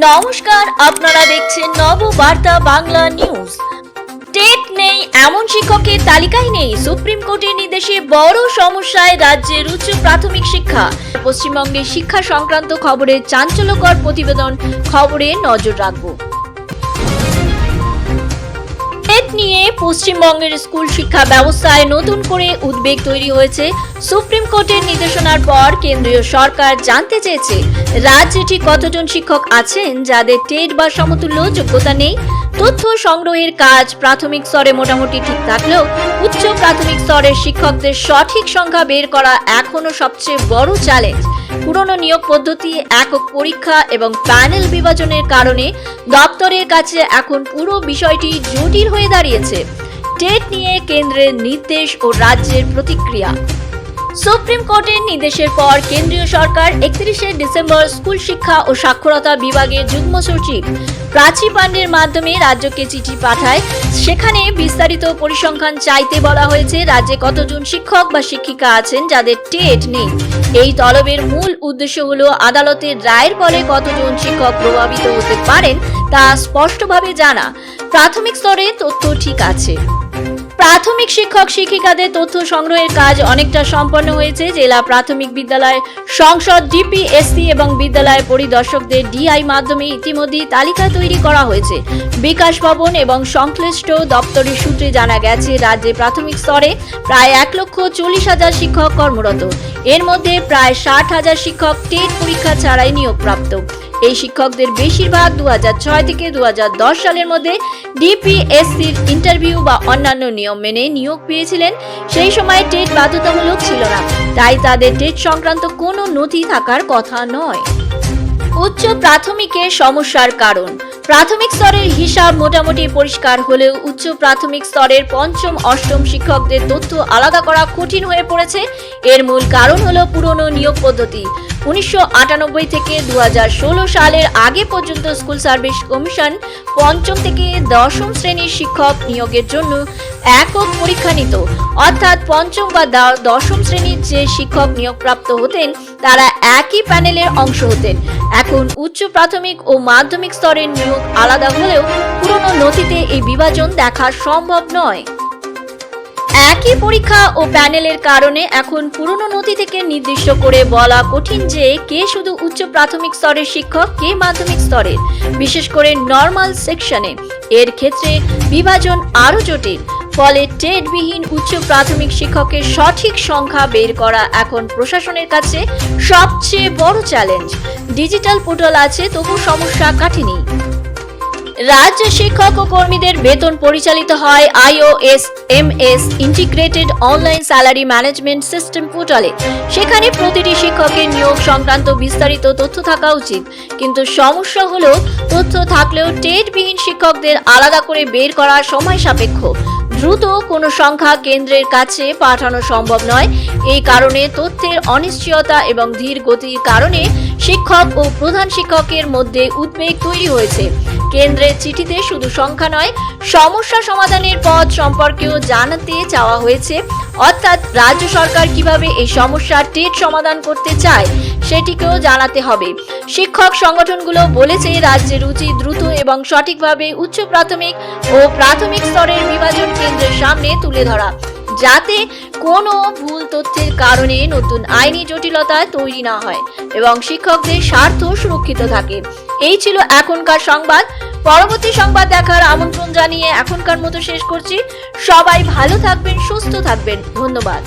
নমস্কার, আপনারা দেখছেন নববার্তা বাংলা নিউজ। টেট নেই এমন শিক্ষকের তালিকায় নেই, সুপ্রিম কোর্টের নির্দেশে বড় সমস্যায় রাজ্যের উচ্চ প্রাথমিক শিক্ষা। পশ্চিমবঙ্গের শিক্ষা সংক্রান্ত খবরের চাঞ্চল্যকর প্রতিবেদন খবরে নজর রাখব। টেট নিয়ে পশ্চিমবঙ্গের স্কুল শিক্ষা ব্যবস্থায় নতুন করে উদ্বেগ তৈরি হয়েছে। সুপ্রিম কোর্টের নির্দেশনার পর কেন্দ্রীয় সরকার জানতে চেয়েছে রাজ্যে ঠিক কতজন শিক্ষক আছেন যাদের টেট বা সমতুল্য যোগ্যতা নেই। তথ্য সংগ্রহের কাজ প্রাথমিক স্তরে মোটামুটি ঠিক থাকলেও উচ্চ প্রাথমিক স্তরের শিক্ষকদের সঠিক সংখ্যা বের করা এখনো সবচেয়ে বড় চ্যালেঞ্জ। পুরনো নিয়োগ পদ্ধতি, একক পরীক্ষা এবং প্যানেল বিভাজনের কারণে দপ্তরের কাছে এখন পুরো বিষয়টি জটিল হয়ে দাঁড়িয়েছে। টেট নিয়ে কেন্দ্রের নির্দেশ ও রাজ্যের প্রতিক্রিয়া। সুপ্রিম কোর্টের নির্দেশের পর কেন্দ্রীয় সরকার 31শে ডিসেম্বর স্কুল শিক্ষা ও সাক্ষরতা বিভাগের যুগ্ম সচিব প্রাচী পাণ্ডের মাধ্যমে রাজ্যকে চিঠি পাঠায়। সেখানে বিস্তারিত পরিসংখ্যান চাইতে বলা হয়েছে রাজ্যে কতজন শিক্ষক বা শিক্ষিকা আছেন যাদের টেট নেই। এই তলবের মূল উদ্দেশ্য হলো আদালতের রায়ের ফলে কতজন শিক্ষক প্রভাবিত হতে পারেন তা স্পষ্টভাবে জানা। প্রাথমিক স্তরে তথ্য ঠিক আছে। প্রাথমিক শিক্ষক শিক্ষিকাদের তথ্য সংগ্রহের কাজ অনেকটা সম্পন্ন হয়েছে। জেলা প্রাথমিক বিদ্যালয় সংসদ ডিপিএসসি এবং বিদ্যালয় পরিদর্শকদের ডিআই মাধ্যমে ইতিমধ্যে তালিকা তৈরি করা হয়েছে। বিকাশ ভবন এবং সংশ্লিষ্ট দপ্তরের সূত্রে জানা গেছে রাজ্যে প্রাথমিক স্তরে প্রায় 1,40,000 শিক্ষক কর্মরত। এর মধ্যে প্রায় 60,000 শিক্ষক টেট পরীক্ষা ছাড়াই নিয়োগপ্রাপ্ত। এই শিক্ষকদের বেশিরভাগ 2006 থেকে 2010 সালের মধ্যে ডিপিএসসির ইন্টারভিউ বা অন্যান্য নিয়ম মেনে নিয়োগ পেয়েছিলেন। সেই সময় টেট বাধ্যতামূলক ছিল না, তাই তাদের টেট সংক্রান্ত কোনো নথি থাকার কথা নয়। উচ্চ প্রাথমিকের সমস্যার কারণ। প্রাথমিক স্তরের হিসাব মোটামুটি পরিষ্কার হলেও উচ্চ প্রাথমিক স্তরের পঞ্চম অষ্টম শিক্ষকদের তথ্য আলাদা করা কঠিন হয়ে পড়েছে। এর মূল কারণ হলো পুরনো নিয়োগ পদ্ধতি। 1998 থেকে 2016 সালের আগে পর্যন্ত স্কুল সার্ভিস কমিশন পঞ্চম থেকে দশম শ্রেণীর শিক্ষক নিয়োগের জন্য একক পরীক্ষা নিত, অর্থাৎ পঞ্চম বা দশম শ্রেণীর যে শিক্ষক নিয়োগপ্রাপ্ত হতেন তারা একই প্যানেলের অংশ হতেন। এখন উচ্চ প্রাথমিক ও মাধ্যমিক স্তরের নিয়োগ আলাদা হলেও পুরনো নথিতে এই বিভাজন দেখা সম্ভব নয়। একই পরীক্ষা ও প্যানেলের কারণে এখন পুরনো নথি থেকে নির্দিষ্ট করে বলা কঠিন যে কে শুধু উচ্চ প্রাথমিক স্তরের শিক্ষক, কে মাধ্যমিক স্তরের, বিশেষ করে নর্মাল সেকশনে। এর ক্ষেত্রে বিভাজন আরো জটিল। ফলে টেটবিহীন উচ্চ প্রাথমিক শিক্ষকের সঠিক সংখ্যা বের করা এখন প্রশাসনের কাছে সবচেয়ে বড় চ্যালেঞ্জ। ডিজিটাল পোর্টাল আছে, তবু সমস্যা কাটেনি। রাজ্য শিক্ষক ও কর্মীদের বেতন পরিচালিত হয় IOSMS integrated online salary management system পোর্টালে। সেখানে প্রতিটি শিক্ষকের নিয়োগ সংক্রান্ত বিস্তারিত তথ্য থাকা উচিত, কিন্তু সমস্যা হলো তথ্য থাকলেও টেটবিহীন শিক্ষকদের আলাদা করে বের করা সময় সাপেক্ষ। দ্রুত কোনো সংখ্যা কেন্দ্রের কাছে পাঠানো সম্ভব নয়। এই কারণে তথ্যের অনিশ্চয়তা এবং ধীর গতির কারণে শিক্ষক ও প্রধান শিক্ষকের মধ্যে উদ্বেগ তৈরি হয়েছে। কেন্দ্রের চিঠিতে শুধু সংখ্যা নয়, সমস্যা সমাধানের পথ সম্পর্কেও জানাতে চাওয়া হয়েছে, অর্থাৎ রাজ্য সরকার কিভাবে এই সমস্যার টেট সমাধান করতে চায় সেটিকেও জানাতে হবে। শিক্ষক সংগঠনগুলো বলেছে রাজ্যের উচিত দ্রুত এবং সঠিকভাবে উচ্চ প্রাথমিক ও প্রাথমিক স্তরের বিভাজন কেন্দ্রের সামনে তুলে ধরা, যাতে কোনো ভুল তথ্যের কারণে নতুন আইনি জটিলতা তৈরি না হয় এবং শিক্ষকদের স্বার্থ সুরক্ষিত থাকে। এই ছিল এখনকার সংবাদ। পরবর্তী সংবাদ দেখার আমন্ত্রণ জানিয়ে এখনকার মতো শেষ করছি। সবাই ভালো থাকবেন, সুস্থ থাকবেন। ধন্যবাদ।